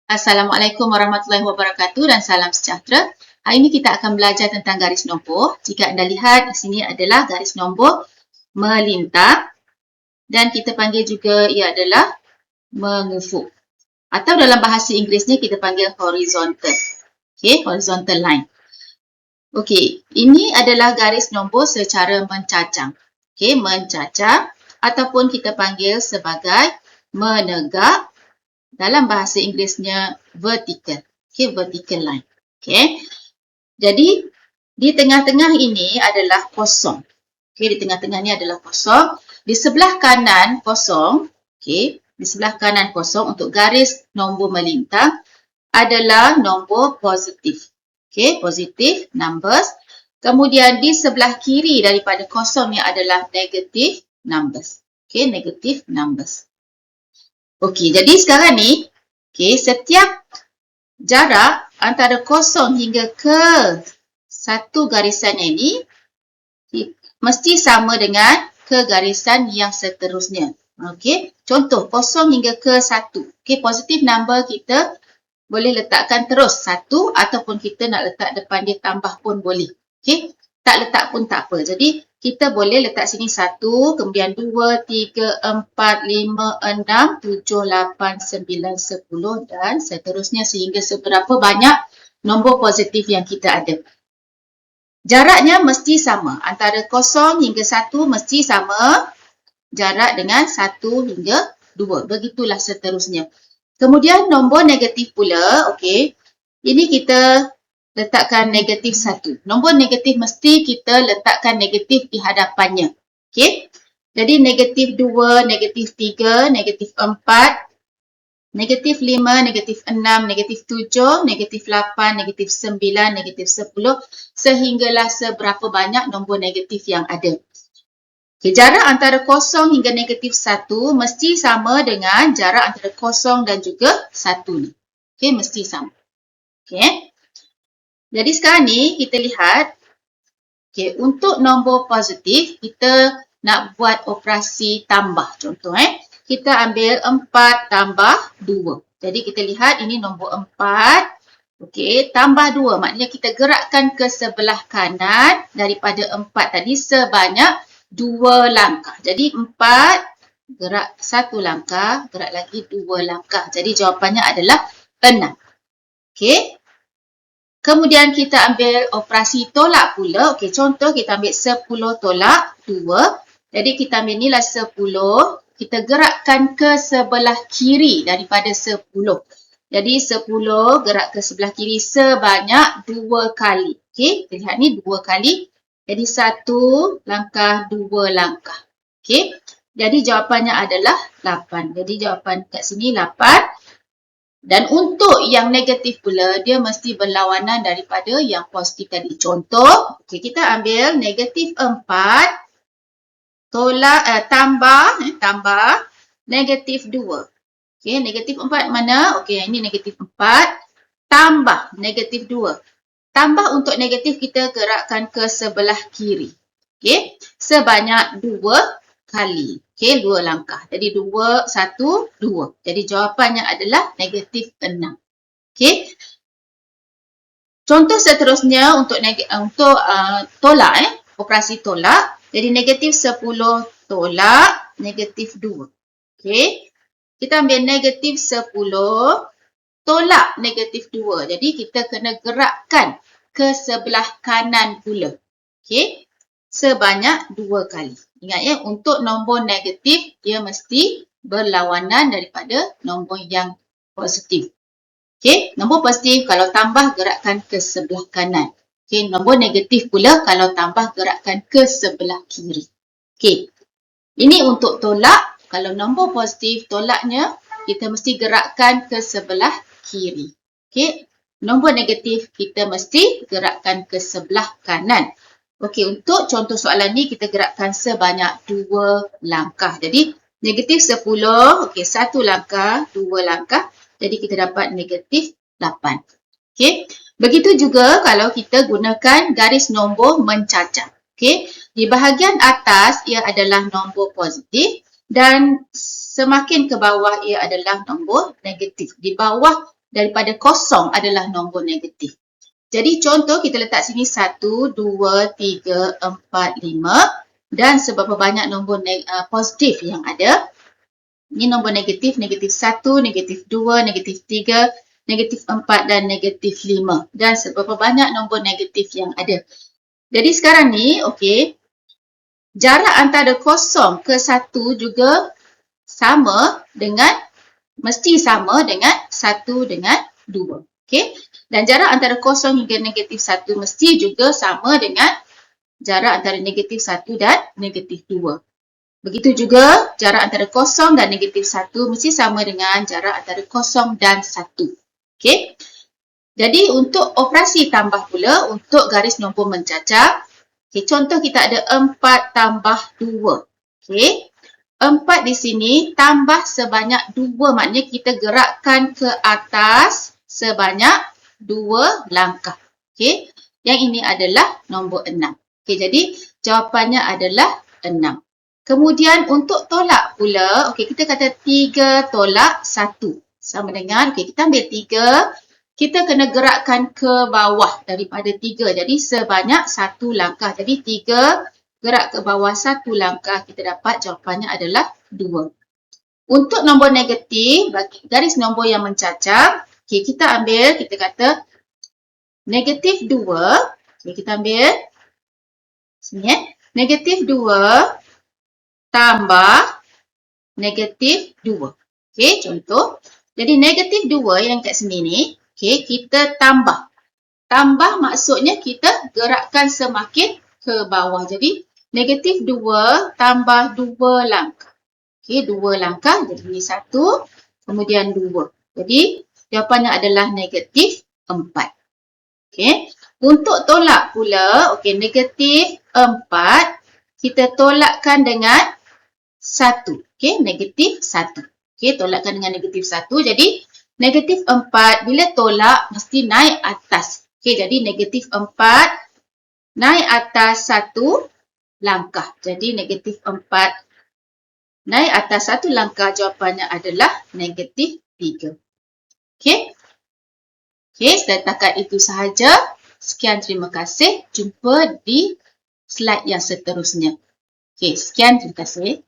Assalamualaikum warahmatullahi wabarakatuh dan salam sejahtera. Hari ini kita akan belajar tentang garis nombor. Jika anda lihat di sini adalah garis nombor melintang dan kita panggil juga ia adalah mengufuk. Atau dalam bahasa Inggerisnya kita panggil horizontal. Okey, horizontal line. Okey, ini adalah garis nombor secara mencacang. Okey, mencacang ataupun kita panggil sebagai menegak. Dalam bahasa Inggerisnya vertical. Okay, vertical line. Okay. Jadi, di tengah-tengah ini adalah kosong. Okay, di tengah-tengah ini adalah kosong. Di sebelah kanan kosong. Okay, di sebelah kanan kosong untuk garis nombor melintang adalah nombor positif. Okay, positif numbers. Kemudian di sebelah kiri daripada kosong ni adalah negative numbers. Okay, negative numbers. Okey, jadi sekarang ni, setiap jarak antara kosong hingga ke satu garisan ini mesti sama dengan ke garisan yang seterusnya. Okey, contoh kosong hingga ke satu. Okey, positive number kita boleh letakkan terus satu ataupun kita nak letak depan dia tambah pun boleh. Okey, tak letak pun tak apa. Jadi, kita boleh letak sini 1, kemudian 2, 3, 4, 5, 6, 7, 8, 9, 10 dan seterusnya sehingga seberapa banyak nombor positif yang kita ada. Jaraknya mesti sama. Antara 0 hingga 1 mesti sama jarak dengan 1 hingga 2. Begitulah seterusnya. Kemudian nombor negatif pula, okey. Ini kita letakkan negatif 1. Nombor negatif mesti kita letakkan negatif di hadapannya. Okey. Jadi negatif 2, negatif 3, negatif 4, negatif 5, negatif 6, negatif 7, negatif 8, negatif 9, negatif 10 sehinggalah seberapa banyak nombor negatif yang ada. Okay, jarak antara 0 hingga negatif 1 mesti sama dengan jarak antara 0 dan juga 1 ni. Okey, mesti sama. Okey. Jadi sekarang ni kita lihat, untuk nombor positif kita nak buat operasi tambah. Contoh kita ambil 4 tambah 2. Jadi kita lihat ini nombor 4. Okey, tambah 2 maknanya kita gerakkan ke sebelah kanan daripada 4 tadi sebanyak 2 langkah. Jadi 4 gerak 1 langkah, gerak lagi 2 langkah. Jadi jawapannya adalah 6. Okey. Kemudian kita ambil operasi tolak pula. Okey, contoh kita ambil 10 tolak 2. Jadi kita ambil nilai 10. Kita gerakkan ke sebelah kiri daripada 10. Jadi 10 gerak ke sebelah kiri sebanyak 2 kali. Okey, kita lihat ni 2 kali. Jadi 1 langkah, 2 langkah. Okey, jadi jawapannya adalah 8. Jadi jawapan kat sini 8. Dan untuk yang negatif pula, dia mesti berlawanan daripada yang positif tadi. Contoh, kita ambil negatif 4, tambah negatif 2. Okey, negatif 4 mana? Okey, ini negatif 4, tambah negatif 2. Tambah untuk negatif kita gerakkan ke sebelah kiri. Okey, sebanyak 2 kali. Okey, 2 langkah. Jadi 2, 1, 2. Jadi jawapannya adalah negatif 6. Okey. Contoh seterusnya untuk tolak, operasi tolak. Jadi negatif 10 tolak negatif 2. Okey. Kita ambil negatif 10 tolak negatif 2. Jadi kita kena gerakkan ke sebelah kanan pula. Okey. Sebanyak 2 kali. Ingat untuk nombor negatif, dia mesti berlawanan daripada nombor yang positif. Okey, nombor positif kalau tambah gerakkan ke sebelah kanan. Okey, nombor negatif pula kalau tambah gerakkan ke sebelah kiri. Okey, ini untuk tolak. Kalau nombor positif, tolaknya kita mesti gerakkan ke sebelah kiri. Okey, nombor negatif kita mesti gerakkan ke sebelah kanan. Okey, untuk contoh soalan ni kita gerakkan sebanyak 2 langkah. Jadi, negatif 10, okey, 1 langkah, 2 langkah. Jadi, kita dapat negatif 8. Okey, begitu juga kalau kita gunakan garis nombor mencacang. Okey, di bahagian atas ia adalah nombor positif dan semakin ke bawah ia adalah nombor negatif. Di bawah daripada kosong adalah nombor negatif. Jadi contoh kita letak sini 1, 2, 3, 4, 5 dan seberapa banyak nombor positif yang ada. Ini nombor negatif, negatif 1, negatif 2, negatif 3, negatif 4 dan negatif 5. Dan seberapa banyak nombor negatif yang ada. Jadi sekarang ni, okey, jarak antara kosong ke 1 juga mesti sama dengan 1 dengan 2. Okey. Dan jarak antara kosong hingga negatif 1 mesti juga sama dengan jarak antara negatif 1 dan negatif 2. Begitu juga jarak antara kosong dan negatif 1 mesti sama dengan jarak antara kosong dan 1. Okey. Jadi untuk operasi tambah pula untuk garis nombor mencacar, okay, contoh kita ada 4 tambah 2. Okey. 4 di sini tambah sebanyak 2, maknanya kita gerakkan ke atas sebanyak 2 langkah. Okey. Yang ini adalah nombor 6. Okey, jadi jawapannya adalah 6. Kemudian untuk tolak pula, okey, kita kata 3 tolak 1. Sama dengan, okey, kita ambil 3, kita kena gerakkan ke bawah daripada 3. Jadi sebanyak 1 langkah. Jadi 3 gerak ke bawah 1 langkah, kita dapat jawapannya adalah 2. Untuk nombor negatif, bagi garis nombor yang mencacar, okay, kita ambil, kita kata negatif 2. Okay, kita ambil sini, negatif 2 tambah negatif 2. Okay, contoh. Jadi negatif 2 yang kat sini ni, okay, kita tambah. Tambah maksudnya kita gerakkan semakin ke bawah. Jadi negatif 2 tambah 2 langkah. Okey, 2 langkah. Jadi ini 1, kemudian 2. Jadi jawapannya adalah negatif 4. Okey. Untuk tolak pula, okey, negatif 4 kita tolakkan dengan 1. Okey, negatif 1. Okey, tolakkan dengan negatif 1. Jadi negatif 4 bila tolak mesti naik atas. Okey, jadi negatif 4 naik atas 1 langkah. Jadi negatif 4 naik atas 1 langkah, jawapannya adalah negatif 3. Okey. Okey, setakat itu sahaja. Sekian, terima kasih. Jumpa di slide yang seterusnya. Okey, sekian, terima kasih.